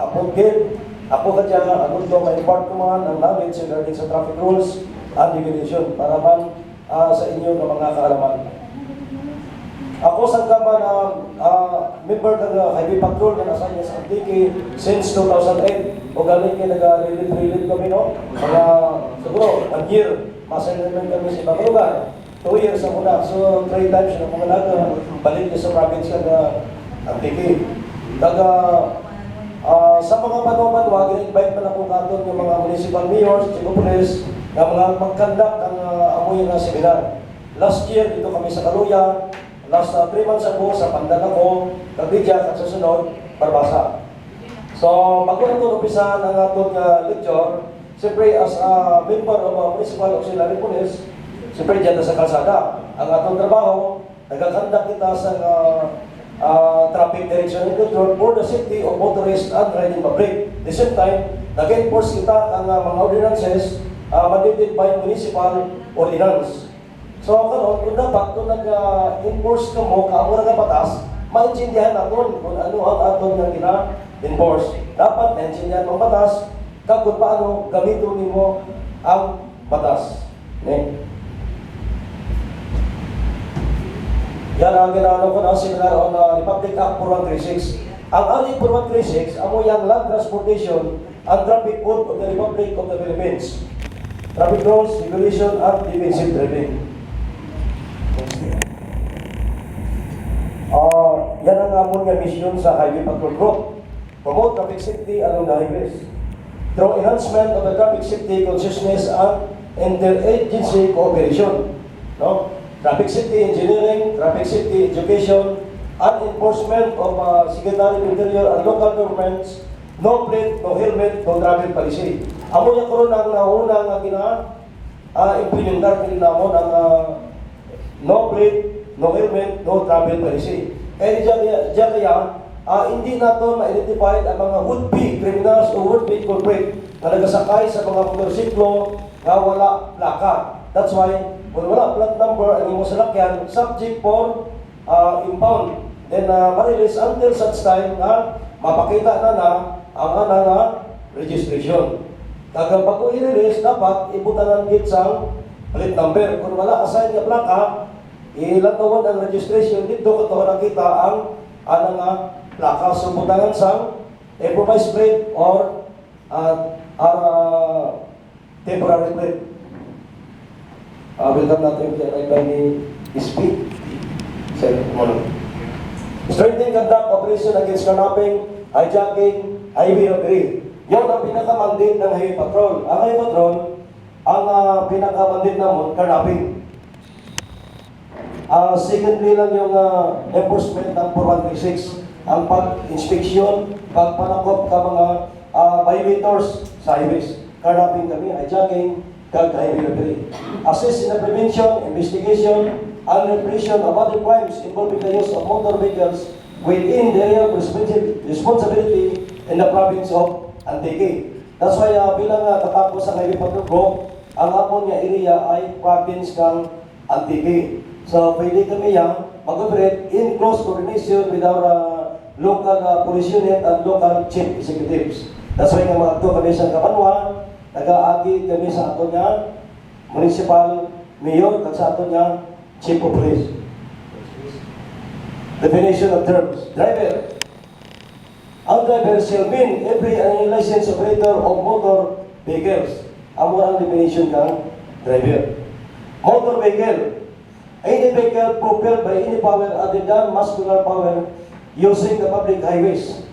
Apungkit, ako kadya, ako ito ma-impart ko man ang knowledge regarding sa traffic rules and regulation para man sa inyo ng mga kaalaman. Ako sa kama na member ng Highway Patrol na nasa niya sa Antique since 2008 o galing kayo nag-relate kami, no? Mga siguro, 1 year, masayaman kami sa ibang lugar. 2 years na muna. So, 3 times na mga balik sa province ng Antique. Sa mga panuman, wag invite man ako katon ng mga municipal mayors, chief of police, na mga mag-conduct ang amoy na seminar. Last year, dito kami sa Kaluya, last 3 months ago, sa Pandan ako, Kabidya, at susunod, Barbasa. So, bago na ito umpisa ng atong lecture, siyempre as a member of Municipal Auxiliary Police, siyempre dyan sa kalsada. Ang atong trabaho, nagkakandak kita sa traffic direction and control for the safety of motorists and riding public. At the same time, nag-enforce kita ang mga ordinances mandated by municipal ordinance. So, karon kung dapat, kung nag-enforce ka mo, kaamura nga batas, maintindihan natin kung ano ang aton nga gina-enforce. Dapat maintindihan mo batas, kung paano gamitin mo ang batas. Yan ang ginagawa ko ng seminar on Republic Act 4136. Ang Ali 4136, amo yung Land Transportation and Traffic Code of the Republic of the Philippines. Traffic rules, regulation, and defensive driving. Yan ang amon nga mission sa Highway Patrol Group. Promote traffic safety along the highways. Through enhancement of the traffic safety consciousness and interagency cooperation. No? Traffic safety engineering, traffic safety education, and enforcement of Secretary of Interior and local governments, no plate, no helmet, no travel policy. Amo niya karon ang nauna nga implementar din namo ng no plate, no helmet, no travel policy. Kaya diya kaya hindi nato ma-identify ang mga would-be criminals o would-be culprit na nagasakay sa mga motorsiklo nga wala plaka. That's why kung wala plate number ang imong salakyan, subject for impound. Then ma-release until such time na mapakita na ang registration. Kapag bago i-release, dapat ibutanan sa plate number. Kung wala assign nga plaka, ilatawon ang registration dito katuwa nakita ang plaka. So butanan sa improvised plate or temporary plate. Welcome natin by ni SP. Strengthening conduct operation against carnapping, hijacking, highway robbery. Yun ang pinaka-mandate ng Highway Patrol. Ang Highway Patrol, ang pinaka-mandate naman, carnapping. Secondly lang yung enforcement ng 4136. Ang pag-inspeksyon, pagpanakop ka mga violators sa highways. Carnapping kami, hijacking, highway robbery. Assist in the prevention, investigation, and repression of other crimes involving the use of motor vehicles within the area of responsibility in the province of Antique. That's why bilang katapos sa Highway Patrol Group, ang amon nga area ay province ng Antique. So pwede kami mag-operate in close coordination with our local police unit and local chief executives. That's why nga mga kami sa Kapanwa, nag-aagi kami sa ato nga municipal mayor at sa ato nga chief of police. Definition of terms. Driver. Ang driver shall mean every unlicensed operator of motor vehicles. Amo ang definition ng driver. Motor vehicle. Any vehicle propelled by any power other than muscular power using the public highways,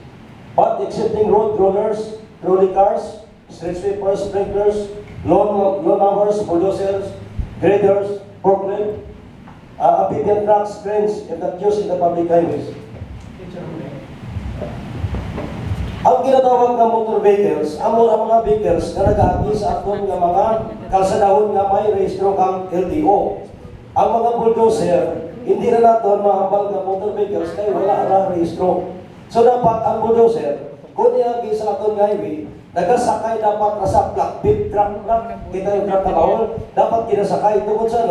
but excepting road rollers, trolley cars, street sweepers, sprinklers, lawnmowers, bulldozers, graders, forklift, amphibian trucks, cranes, if not used in the public highways. Ang ginatawag ng motor vehicles, ang mga vehicles na nag-aagi sa aton ng mga kalsadahon nga may rehistro kang LTO. Ang mga bulldozer, hindi na natin mahambal ng motor vehicles kaya wala na rehistro. So dapat ang bulldozer, kung iagi sa aton highway, nagasakay dapat sa flatbed truck na, kita yung truck na bawal, dapat kinasakay tungkol sa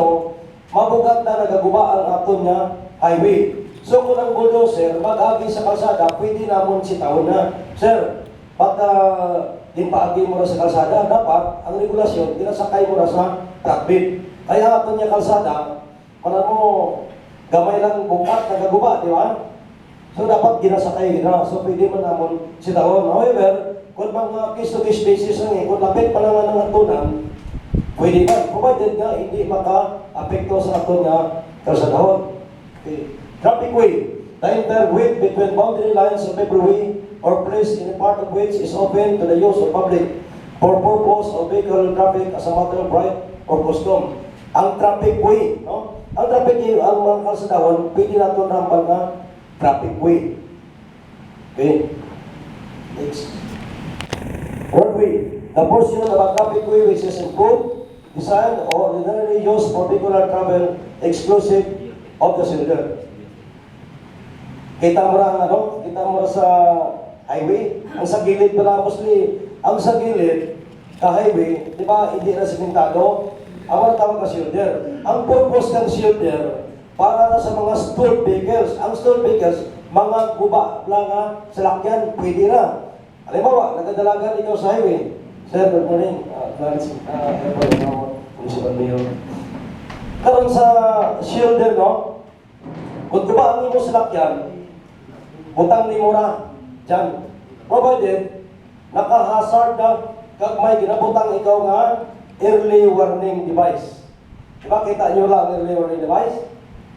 mabugat na nagaguba ang aton nga highway. So kung ang bulldozer mag-agi sa kalsada, pwede namon sitawon na, Sir, Pagka gimpaagi mo na sa kalsada, dapat ang regulasyon, pinasakay mo na sa truck bed. Kaya ito niya kalsada, para mo, gamay lang bukat, nagaguba, di ba? So dapat ginasakay gina. So pwede mo namon si taon. However, kung mga case-to-case basis lang kung lapit pa naman ng atunan, pwede man. Provided nga hindi maka-apekto sa ato nga kalsadahon. Okay. Traffic way. The entire width between boundary lines of every way or place in a part of which is open to the use of public for purpose of vehicle traffic as a matter of right or custom. Ang traffic way, no? Ang traffic way, ang mga kalsadahon, pwede natin rampan na traffic way. Okay. Next. Roadway. The portion of a traffic way which is improved, designed, or ordinarily used for vehicular travel exclusive of the shoulder. Kita mo na ano? Kita mo sa highway. Ang sa gilid pala, mostly, ang sa gilid, sa highway, di ba, hindi na simentado. Ang mga tawag na shoulder. Ang purpose ng shoulder, para na sa mga stored vehicles. Ang stored vehicles, mga guba lang salakyan, pwede na. Halimbawa, nagdadalagan ikaw sa highway. Sir, good morning. Clarence, Municipal Mayor. Karon sa shoulder, no? Kung guba ang imo salakyan, utang ni mo na dyan. Provided, naka-hazard na kag may ginabutang ikaw nga early warning device. Diba, kita nyo lang early warning device?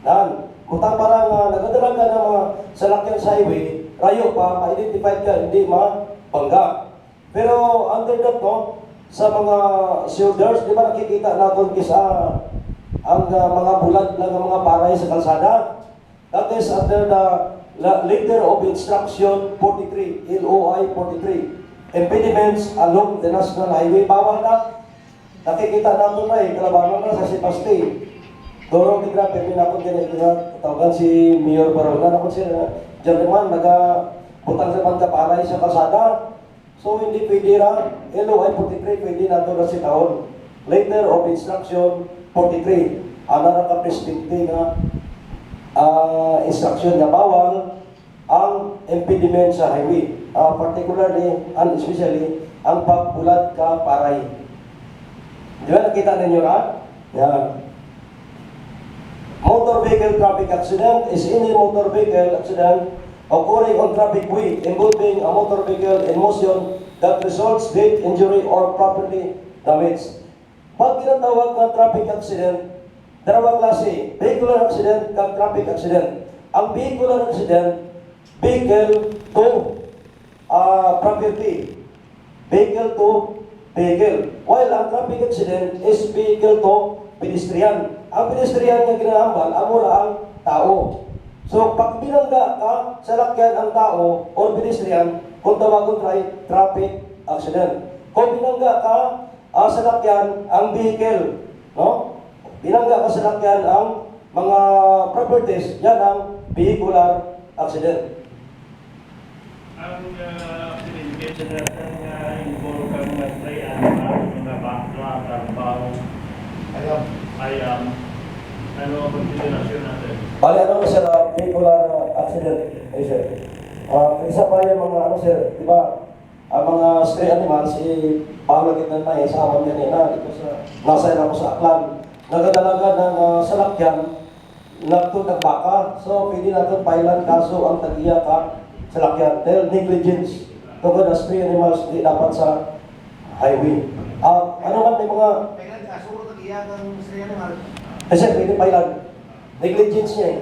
Yan. Utang parang nagadalaga ng mga salakyan sa highway, rayo pa, ma-identify ka, hindi mabangga. Pero under that, no, sa mga shoulders, di ba nakikita natin kisa ang mga bulat lang ng mga paray sa kalsada? That is under the letter of instruction 43, LOI 43. Impediments along the national highway, bawal na. Nakikita natin na kalabanan na sa Sipasti. Doro, di grabe, pinapon din tawagan si Mayor Barona. Ako siya, gentleman, nagabutang sa pagkaparay sa kalsada. So, hindi pwede ra. LOI 43, pwede na ito na si taon. Letter of instruction 43. Ano na ka-perspective nga instruction na bawal ang impediment sa highway. Particularly and especially ang pagbulat ka paray. Di ba nakita ninyo na? Yan. Motor vehicle traffic accident is any motor vehicle accident occurring on traffic way involving a motor vehicle in motion that results death, injury, or property damage. Pag ginatawag na traffic accident, dalawang klase, vehicular accident at traffic accident. Ang vehicular accident, vehicle to property, vehicle to vehicle. While ang traffic accident is vehicle to pedestrian. Ang pedestrian nga ginahambal, amura ang tao. So, pag binangga ka sa lakyan ang tao o pedestrian, kung tawagon traffic accident. Kung binangga ka sa lakyan ang vehicle, no? Binangga ka sa lakyan ang mga properties, yan ang vehicular accident. Ang pinigyan na involve kang nag-play mga bakla, trabaho, ayam, ano ang konsiderasyon natin? Bali, ano ko sir, vehicular accident, sir. Isa pa yung mga, ano sir, di ba, ang mga stray animals, palagit na tayo sa awan kanina, dito sa, nasa ako sa Aklan, nagadalaga ng salakyan, nagtun ng baka, so pwede natin pailan kaso ang tagiya ka salakyan, dahil negligence, tungkol na stray animals, di dapat sa highway. Ano man may mga kasi pwede pailan. Negligence niya eh.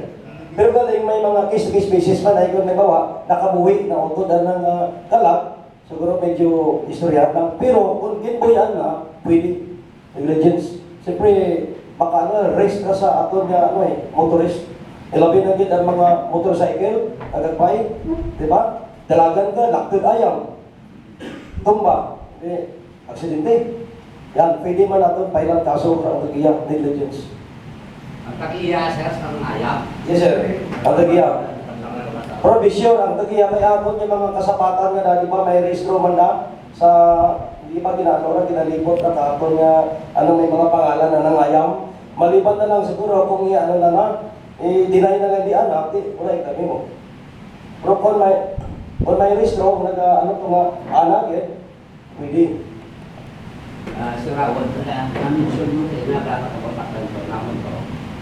Pero galing may mga case-to-case basis pa na ikon nagawa, nakabuhi na utod ng kalak, siguro medyo istorya lang. Pero kung ginbuyan na, pwede. Negligence. Siyempre, baka race na sa aton nga motorist. Ilabi na gid ang mga motorcycle, agagpay, di ba? Dalagan ka, laktod ayam. Tumba, aksidente. Yan, pwede man natin pailan kaso ang tagiya, negligence. Ang tagiya, sir, sa ayam? Yes, sir. Ang tagiya. Provision, ang tagiya kay aton yung mga kasapatan nga na, di ba, may registro man na sa, di ba ginagawa, kinalipot na katon nga, may mga pangalan na nangayam. Maliban na lang siguro kung ano na na, deny na lang di anak, di, wala kami mo. Pero kung may, Kung may rehistro, ano to nga, anak eh, pwede. Sirawon to na na-mention mo eh, nakakapapataklan ko naman to.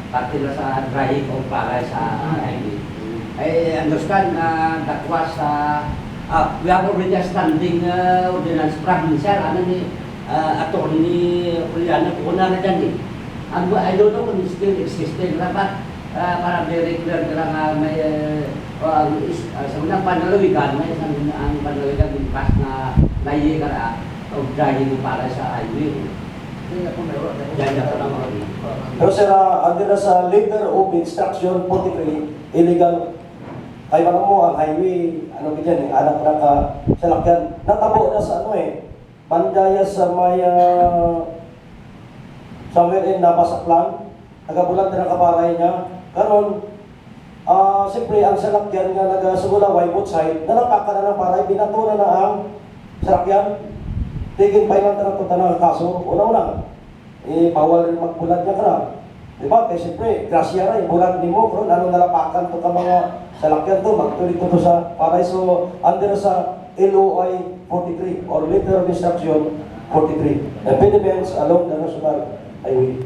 Pati na sa drying o para sa highway. I understand that was, we have already a standing ordinance provincial, ano ni, attorney ni Juliana, kuna na dyan eh. I don't know kung still existing na ba, para very clear na may, sa unang panalawigan, may isang ang panalawigan din pas na naiye ka na, o drying para sa highway. Diyan ako lang ako. Pero sir, under na sa letter of instruction 43, illegal. Kaya pa mo ang highway, ano ba dyan eh, anak na ka salakyan. Natabo na sa ano eh, Pandaya sa may, somewhere in Napasaklan, nagabulan na nakaparay niya. Karon, siyempre ang salakyan nga nagasulaway both side, nalapaka na ng paray, binato na na ang salakyan. Tigin pa ilang tanong ng kaso, una-una, bawal rin magbulat niya ka na. Diba? Kaya siyempre, grasya rin, bulat ni mo, kung anong nalapakan to ka mga salakyan to, magtuloy to sa paray. So, under sa LOI 43, or Letter of Instruction 43, impediments along the National Highway.